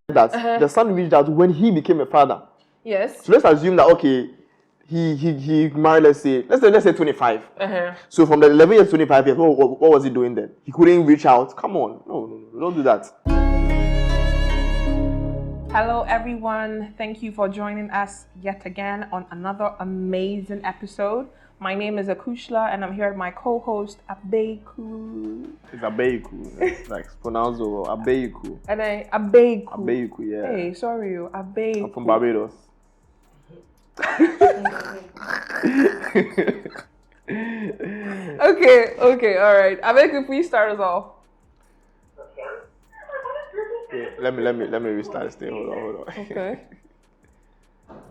that the son reached out when he became a father. Yes. So let's assume that okay, he married, let's say 25. So from the 11 years to 25 years, what was he doing then? He couldn't reach out. Come on, no, don't do that. Hello everyone, thank you for joining us yet again on another amazing episode. My name is Acushla and I'm here with my co-host Abeku. It's Abeku. It's like pronounced Abeku. And then Abeku. Abeku, yeah. Hey, sorry, Abeku. I'm from Barbados. Okay, alright. Abeku, please start us off. Yeah, let me restart this thing. Hold on. Okay.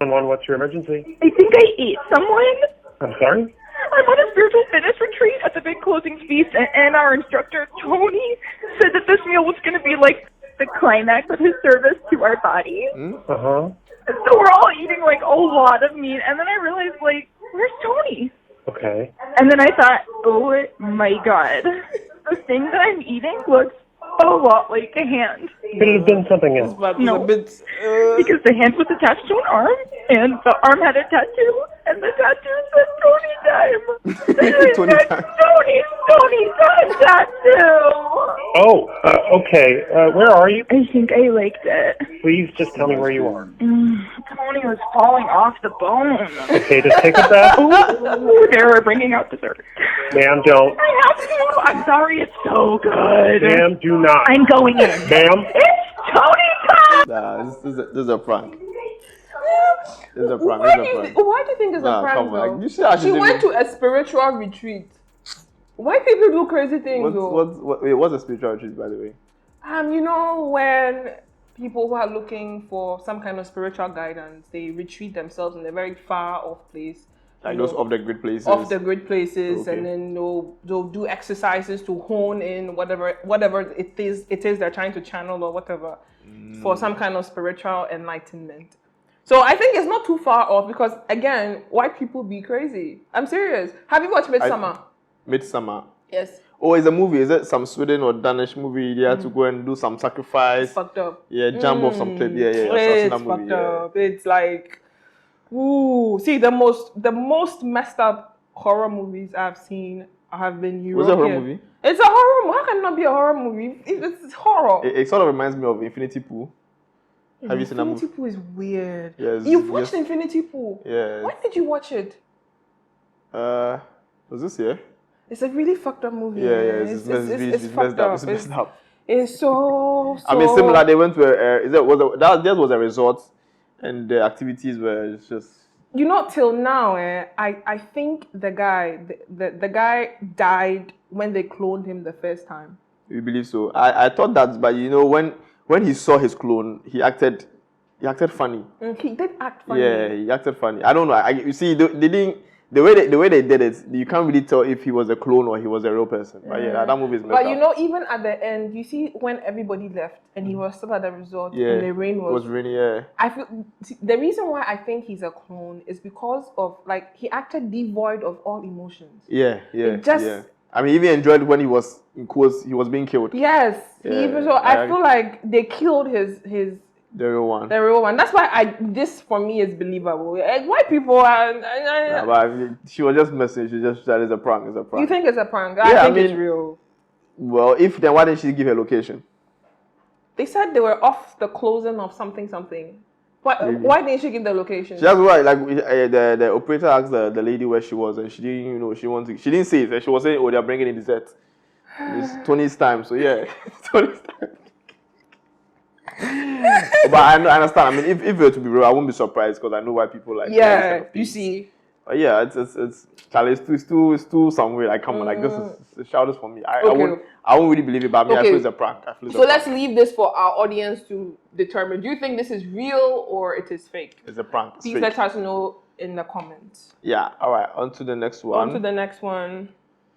What's your emergency? I think I ate someone. I'm sorry? I'm on a spiritual fitness retreat at the big closing feast, and our instructor, Tony, said that this meal was going to be like the climax of his service to our body. Uh-huh. So we're all eating like a lot of meat, and then I realized, like, where's Tony? Okay. And then I thought, oh my god, the thing that I'm eating looks a lot like a hand. Could it have been something else? No, because the hand was attached to an arm, and the arm had a tattoo, and the tattoo said Tony time. Tony time. Tony time tattoo. Oh, okay. Where are you? I think I liked it. Please just tell me where you are. Tony was falling off the bone. Okay, just take it back. Ooh, they're bringing out dessert. Ma'am, don't. I have to. I'm sorry, it's so good. Ma'am, do not. I'm going in. Ma'am? It's Tony time! Nah, this is a prank. This is a prank. Why do you think it's a prank, come though? on. You should actually She went to a spiritual retreat. Why people do crazy things, though? What's a spiritual retreat, by the way? You know, when people who are looking for some kind of spiritual guidance, they retreat themselves in a very far off place. Like those off the grid places. Off the grid places, Okay. and then they'll do exercises to hone in whatever it is they're trying to channel or whatever for some kind of spiritual enlightenment. So I think it's not too far off because again, white people be crazy. I'm serious. Have you watched Midsummer? Midsummer. Yes. Oh, it's a movie. Is it some Sweden or Danish movie? They had to go and do some sacrifice. It's fucked up. Yeah, jump off some cliff. Yeah. It's fucked up. It's like, ooh. See, the most messed up horror movies I've seen have been European. Was it a horror movie? It's a horror movie. How can it not be a horror movie? It's horror. It sort of reminds me of Infinity Pool. Have you seen that movie? Infinity Pool is weird. Yes, You've watched Infinity Pool? Yeah. When did you watch it? Was this year? It's a really fucked up movie. Yeah. It's messed up. It's messed up. It's so. I mean, similar. They went to theirs was a resort, and the activities were just. You know, till now, I think the guy died when they cloned him the first time. You believe so? I thought that, but you know, when he saw his clone, he acted funny. He did act funny. Yeah, he acted funny. I don't know. You see, they didn't. The way they did it, you can't really tell if he was a clone or he was a real person. But yeah, that movie is messed up. But you know, even at the end, you see when everybody left and he was still at the resort and the rain was raining. Yeah. I feel the reason why I think he's a clone is because of like he acted devoid of all emotions. Yeah. Yeah. I mean, he even enjoyed when he was in quotes, he was being killed. Yes. Yeah, I feel like they killed his the real one. That's why this for me is believable. Like, white people are. But she was just messing. She just said it's a prank. It's a prank. You think it's a prank? Yeah, I think it's real. Well, then why didn't she give her location? They said they were off the closing of something. Why didn't she give the location? That's why, like, the operator asked the lady where she was, and she didn't, she didn't say it. And she was saying, "Oh, they're bringing in dessert." It's Tony's time, so yeah, Tony's time. But I understand. I mean, if it were to be real, I wouldn't be surprised because I know why people like. Yeah, kind of you see. But yeah, it's too some way. Like, come on, like this is shout this for me. I won't really believe it, but I mean, I feel it's a prank. So let's leave this for our audience to determine. Do you think this is real or it is fake? It's a prank. Please let us know in the comments. Yeah. All right. On to the next one.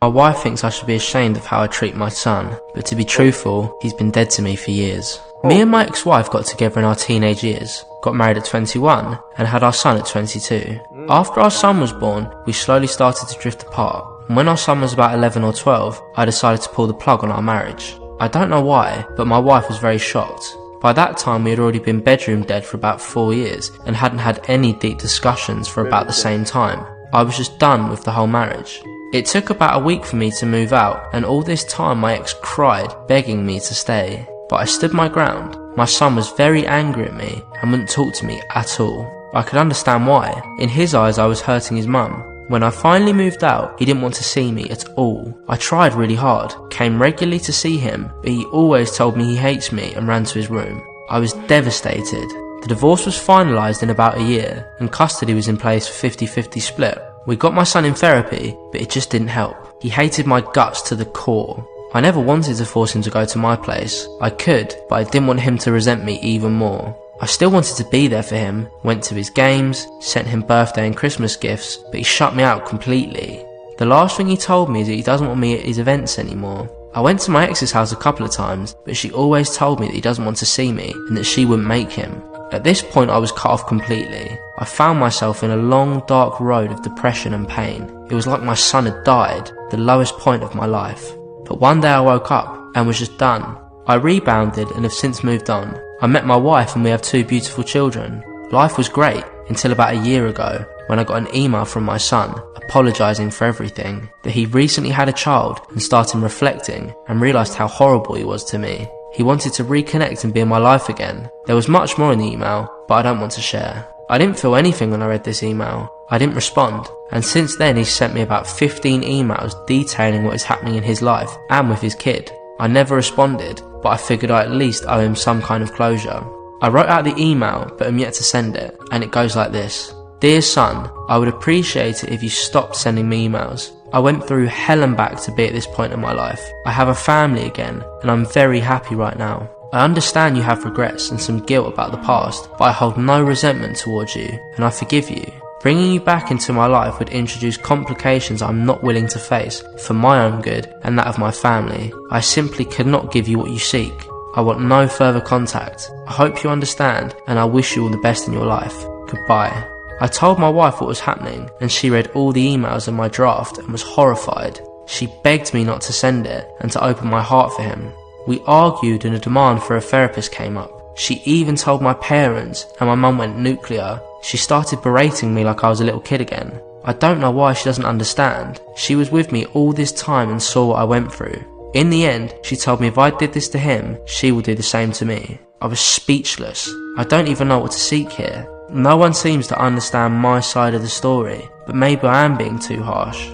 My wife thinks I should be ashamed of how I treat my son, but to be truthful, he's been dead to me for years. Me and my ex-wife got together in our teenage years, got married at 21, and had our son at 22. After our son was born, we slowly started to drift apart, and when our son was about 11 or 12, I decided to pull the plug on our marriage. I don't know why, but my wife was very shocked. By that time we had already been bedroom dead for about 4 years and hadn't had any deep discussions for about the same time. I was just done with the whole marriage. It took about a week for me to move out, and all this time my ex cried, begging me to stay. But I stood my ground. My son was very angry at me and wouldn't talk to me at all. I could understand why. In his eyes I was hurting his mum. When I finally moved out, he didn't want to see me at all. I tried really hard, came regularly to see him, but he always told me he hates me and ran to his room. I was devastated. The divorce was finalised in about a year, and custody was in place for 50-50 split. We got my son in therapy, but it just didn't help. He hated my guts to the core. I never wanted to force him to go to my place. I could, but I didn't want him to resent me even more. I still wanted to be there for him, went to his games, sent him birthday and Christmas gifts, but he shut me out completely. The last thing he told me is that he doesn't want me at his events anymore. I went to my ex's house a couple of times, but she always told me that he doesn't want to see me and that she wouldn't make him. At this point I was cut off completely. I found myself in a long dark road of depression and pain. It was like my son had died, the lowest point of my life. But one day I woke up and was just done. I rebounded and have since moved on. I met my wife and we have 2 beautiful children. Life was great until about a year ago when I got an email from my son apologising for everything, that he recently had a child and started reflecting and realised how horrible he was to me. He wanted to reconnect and be in my life again. There was much more in the email, but I don't want to share. I didn't feel anything when I read this email. I didn't respond, and since then he's sent me about 15 emails detailing what is happening in his life and with his kid. I never responded, but I figured I at least owe him some kind of closure. I wrote out the email, but am yet to send it, and it goes like this. Dear son, I would appreciate it if you stopped sending me emails. I went through hell and back to be at this point in my life. I have a family again, and I'm very happy right now. I understand you have regrets and some guilt about the past, but I hold no resentment towards you, and I forgive you. Bringing you back into my life would introduce complications I'm not willing to face for my own good and that of my family. I simply cannot give you what you seek. I want no further contact. I hope you understand, and I wish you all the best in your life. Goodbye. I told my wife what was happening, and she read all the emails in my draft and was horrified. She begged me not to send it and to open my heart for him. We argued and a demand for a therapist came up. She even told my parents, and my mum went nuclear. She started berating me like I was a little kid again. I don't know why she doesn't understand. She was with me all this time and saw what I went through. In the end, she told me if I did this to him, she would do the same to me. I was speechless. I don't even know what to seek here. No one seems to understand my side of the story, but maybe I am being too harsh.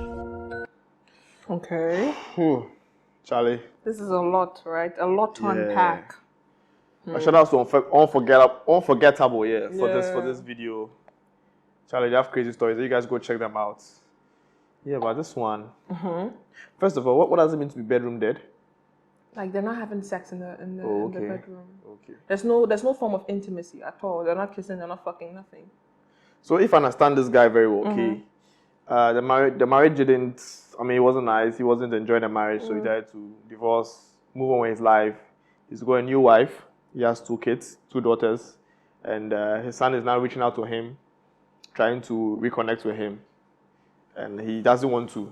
Okay. Charlie. This is a lot, right? A lot to unpack. I should have some unforgettable, for this video. Charlie, they have crazy stories. You guys go check them out. Yeah, but this one. First of all, what does it mean to be bedroom dead? Like they're not having sex in the bedroom. Okay. There's no form of intimacy at all. They're not kissing. They're not fucking. Nothing. So if I understand this guy very well, the marriage didn't. I mean, it wasn't nice. He wasn't enjoying the marriage, so he decided to divorce, move on with his life. He's got a new wife. He has 2 kids, 2 daughters, and his son is now reaching out to him, trying to reconnect with him, and he doesn't want to.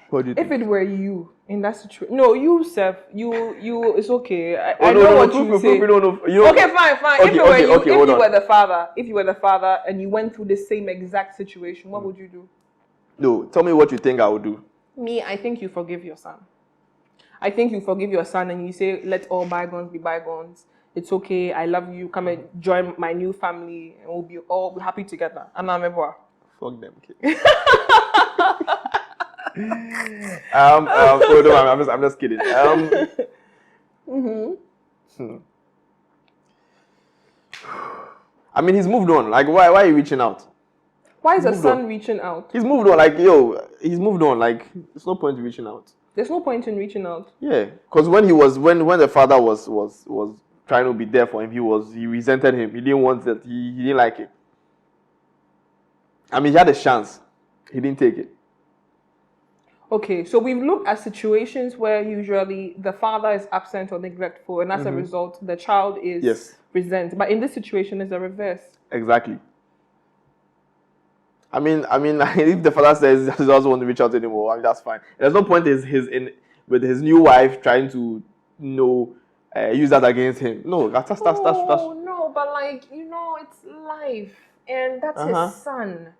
What do you think? If it were you in that situation, no, you, Seth, you, it's okay. I know what you say. Okay, fine. If it were you, if you were the father and you went through the same exact situation, what would you do? No, tell me what you think I would do. Me, I think you forgive your son. I think you forgive your son and you say, let all bygones be bygones. It's okay. I love you. Come and join my new family, and we'll be all happy together. And I'm a fuck them kids. I'm just kidding. I mean, he's moved on. Like, why are you reaching out? Why is the son reaching out? He's moved on. Like, he's moved on. Like, there's no point in reaching out. There's no point in reaching out. Yeah, because when the father was trying to be there for him, he resented him. He didn't want that. He didn't like it. I mean, he had a chance. He didn't take it. Okay, so we've looked at situations where usually the father is absent or neglectful, and as a result, the child is resent. But in this situation, it's the reverse. Exactly. I mean, if the father says he doesn't want to reach out anymore, I mean, that's fine. There's no point with his new wife trying to, use that against him. No, that's. No, but like it's life, and that's his son.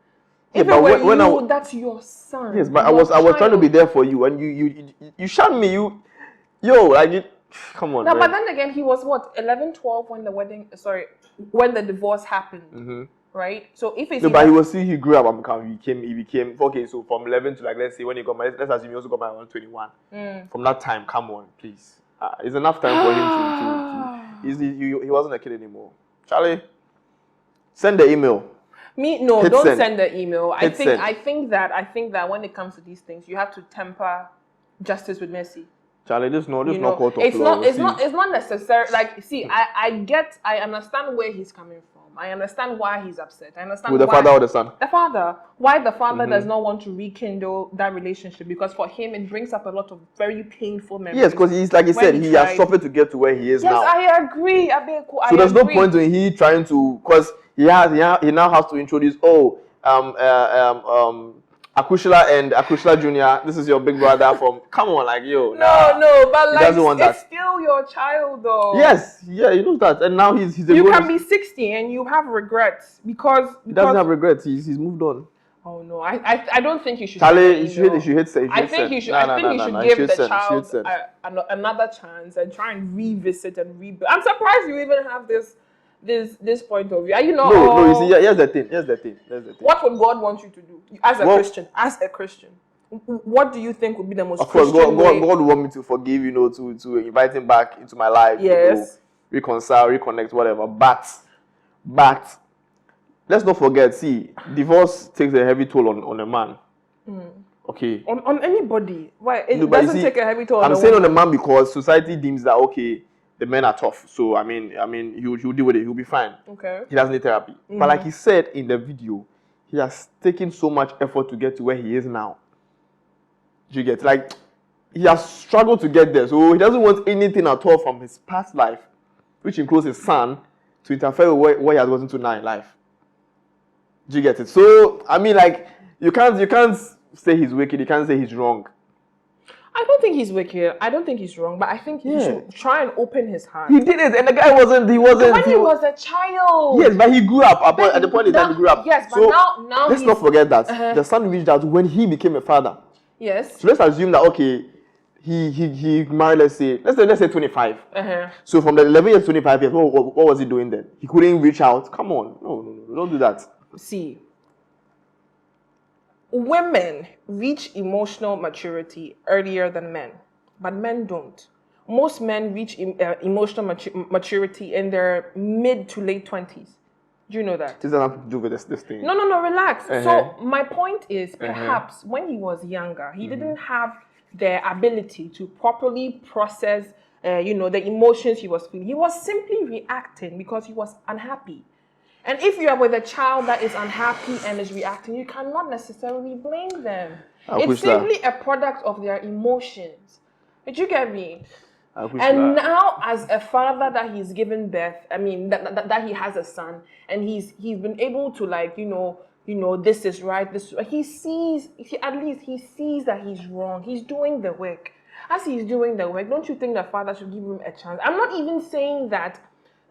Yeah, If but it were when you, that's your son. Yes, but I was trying to be there for you, and you shunned me. Come on. No, man. but then again, he was what 11, 12 when when the divorce happened, right? So if it's but he grew up. He became okay. So from 11 to let's say when he got married, let's assume he also got married when 21. From that time, come on, please. It's enough time for him to he wasn't a kid anymore. Charlie, send the email. Don't send the email. I send. think that when it comes to these things, you have to temper justice with mercy. Charlie, this not court of law. It's not necessary. Like, see, I understand where he's coming from. I understand why he's upset. I understand with the father or the son. The father. Why the father does not want to rekindle that relationship, because for him it brings up a lot of very painful memories. Yes, because he's like he said, he has suffered to get to where he is now. Yes, I agree, Abeku. So there's no point in he trying to, because he now has to introduce Acushla and Acushla Jr. This is your big brother from. Come on, No, but he doesn't want it's that. still your child, though. Yes, yeah, he knows that, and now he's. You can be 60 and you have regrets because he doesn't have regrets. He's moved on. Oh no, I don't think you should. Charlie, you should hit. I think you should. I think you should give the child another chance and try and revisit and rebuild. I'm surprised you even have this point of view. Are you not? No. You see, here's the thing. What would God want you to do as a Christian? What do you think would be the most? Of course, Christian way? God would want me to forgive, to invite him back into my life. Yes. Reconcile, reconnect, whatever. But let's not forget. See, divorce takes a heavy toll on a man. Okay. On anybody. Why it doesn't take a heavy toll? I'm saying on a man because society deems that the men are tough. So I mean, he'll deal with it. He'll be fine. Okay. He doesn't need therapy. But like he said in the video, he has taken so much effort to get to where he is now. Do you get? Like, he has struggled to get there. So he doesn't want anything at all from his past life, which includes his son, to interfere with what he has gotten to now in life. Do you get it? So I mean, you can't say he's wicked. You can't say he's wrong. I don't think he's wicked. I don't think he's wrong, but I think he should try and open his heart. He did it, and the guy wasn't. He wasn't. When he was a child. Yes, but he grew up. At the point in time, he grew up. Yes, but so now let's not forget that the son reached out when he became a father. Yes. So let's assume that he married. Let's say 25. So from the 11 years to 25 years, what was he doing then? He couldn't reach out. Come on, no, don't do that. See. Women reach emotional maturity earlier than men, but men don't. Most men reach emotional maturity in their mid to late 20s. Do you know that? This doesn't have to do with this thing. No, relax. So my point is, perhaps when he was younger, he didn't have the ability to properly process, the emotions he was feeling. He was simply reacting because he was unhappy. And if you are with a child that is unhappy and is reacting, you cannot necessarily blame them. It's simply a product of their emotions. Did you get me? And now, as a father that he's given birth, I mean that he has a son, and he's been able to this is right. He sees that he's wrong. He's doing the work. As he's doing the work, don't you think the father should give him a chance? I'm not even saying that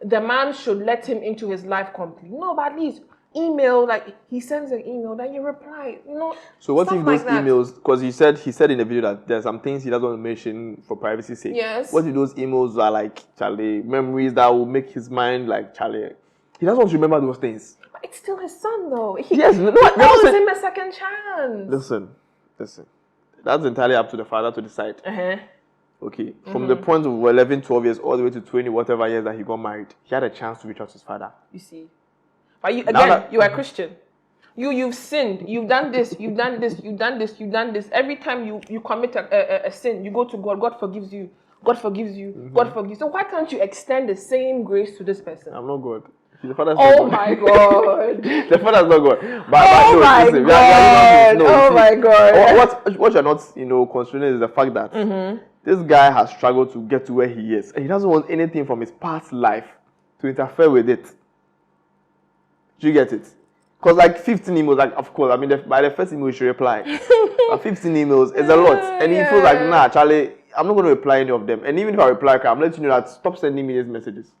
the man should let him into his life completely. No, but at least email, he sends an email, then you reply, So what if those emails, because he said in the video that there's some things he doesn't want to mention for privacy's sake. Yes. What if those emails are Charlie, memories that will make his mind Charlie? He doesn't want to remember those things. But it's still his son though. Yes, him a second chance. Listen. That's entirely up to the father to decide. Okay, from the point of 11, 12 years all the way to 20, whatever years that he got married, he had a chance to reach out to his father. You see. But you are a Christian. You've sinned. You've done this. Every time you commit a sin, you go to God. God forgives you. God forgives you. So why can't you extend the same grace to this person? I'm not God. The father's my God. The father's not God. My God. What you're not, considering is the fact that this guy has struggled to get to where he is. And he doesn't want anything from his past life to interfere with it. Do you get it? Because like 15 emails, like of course, I mean, by the first email you should reply. But 15 emails is a lot, and he feels like, nah, Charlie, I'm not going to reply any of them. And even if I reply, I'm letting you know that stop sending me these messages.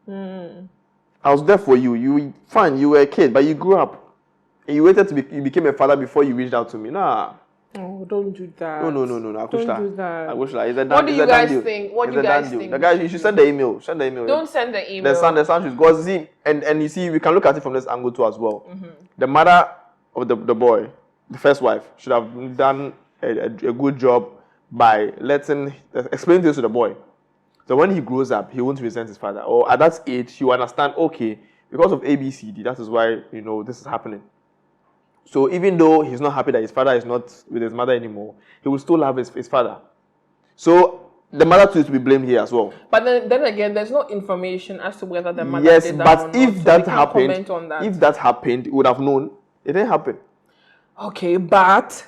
I was there for you. You fine, you were a kid, but you grew up, and you waited you became a father before you reached out to me. Nah. Oh, don't do that. No. Acushla. Don't do that. Acushla. It's a What do you guys think? What do you guys think? The guy, you should send the email. Send the email. Don't send the email. The son should go. See, and you see, we can look at it from this angle too as well. The mother of the boy, the first wife, should have done a good job by explaining this to the boy. So when he grows up, he won't resent his father. Or at that age, he will understand, okay, because of ABCD, that is why, this is happening. So even though he's not happy that his father is not with his mother anymore, he will still love his father. So the mother too is to be blamed here as well. But then again, there's no information as to whether the mother did that but or not, if so that we can't happened, comment on that. if that happened, he would have known. It didn't happen. Okay, but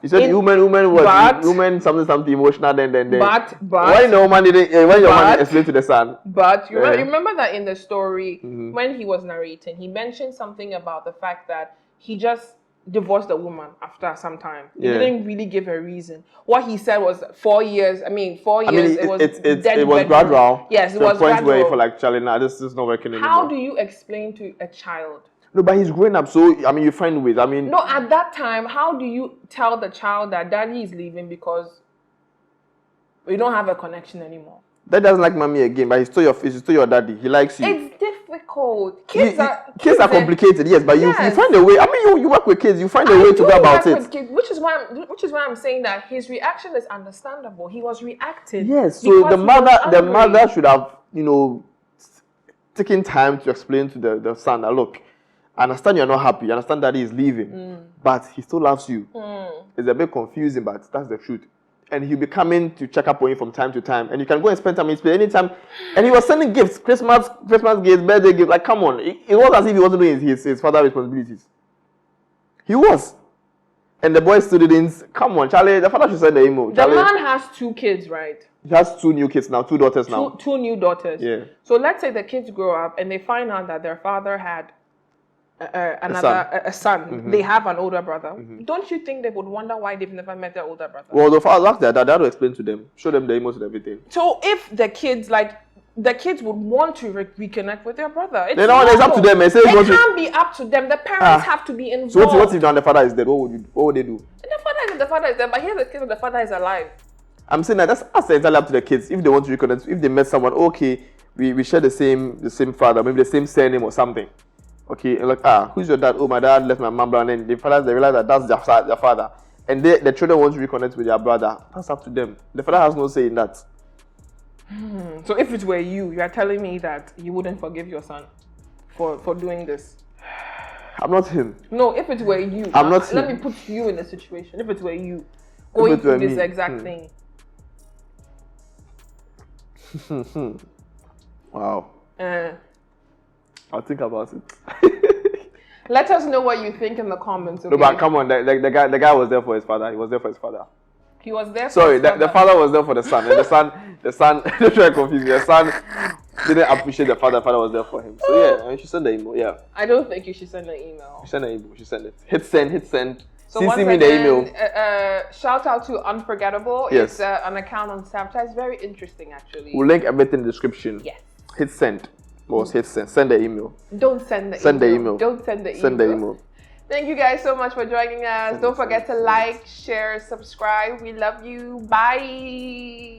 You said woman what? Woman something emotional. Then. But why the woman didn't? When your man explained to the son. But you remember that in the story when he was narrating, he mentioned something about the fact that he just divorced the woman after some time. He didn't really give a reason. What he said was 4 years. It was gradual. Yes, it to was a point gradual. where you feel like, Charlie, nah, this is not working anymore. How do you explain to a child? No, but he's growing up, so you find ways. No, at that time, how do you tell the child that daddy is leaving because we don't have a connection anymore? Dad doesn't like mommy again, but he's still your daddy. He likes you. It's difficult. Kids are complicated, yes, but you find a way. You work with kids, you find a way to go about it. Kids, which is why I'm saying that his reaction is understandable. He was reacting. Yes, so the mother should have, taken time to explain to the son that, look, I understand you're not happy. I understand daddy is leaving, but he still loves you. It's a bit confusing, but that's the truth. And he'll be coming to check up on you from time to time. And you can go and spend time with him anytime. And he was sending gifts, Christmas gifts, birthday gifts. Like, come on. It was as if he wasn't doing his father's responsibilities. He was. And the boy still didn't. Come on, Charlie. The father should send the email. The man has 2 kids, right? He has 2 new kids now, 2 daughters now. Two new daughters. Yeah. So let's say the kids grow up and they find out that their father had a son. They have an older brother. Don't you think they would wonder why they've never met their older brother? Well, the father asked their dad to explain to them, show them the emails and everything. So if the kids would want to reconnect with their brother, it's up to them. It can't be up to them. The parents have to be involved. So what if now the father is dead? What would they do? The father is dead, but here's the case: the father is alive. I'm saying that that's entirely up to the kids. If they want to reconnect, if they met someone, okay, we share the same father, maybe the same surname or something. Okay, and like, who's your dad? Oh, my dad left my mom, and then they realize that that's their father. And the children want to reconnect with their brother. That's up to them. The father has no say in that. So if it were you are telling me that you wouldn't forgive your son for doing this? I'm not him. No, if it were you. I'm not him. Let me put you in a situation. If it were you going through this exact thing. Wow. I'll think about it. Let us know what you think in the comments. Okay? No, but come on, the guy was there for his father. He was there for his father. He was there. Sorry, the father was there for the son, and the son. Don't try to confuse me. The son didn't appreciate the father. The father was there for him. So yeah, and she sent the email. Yeah. I don't think you should send an email. She sent an email. She sent it. Hit send. So once me again, the email. Shout out to Unforgettable. Yes. It's an account on Snapchat. It's very interesting, actually. We'll link everything in the description. Yes. Hit send. Hit send. Send the email. Don't send the email. Send the email. Don't send the email. Send the email. Thank you guys so much for joining us. Don't forget to like, share, subscribe. We love you. Bye.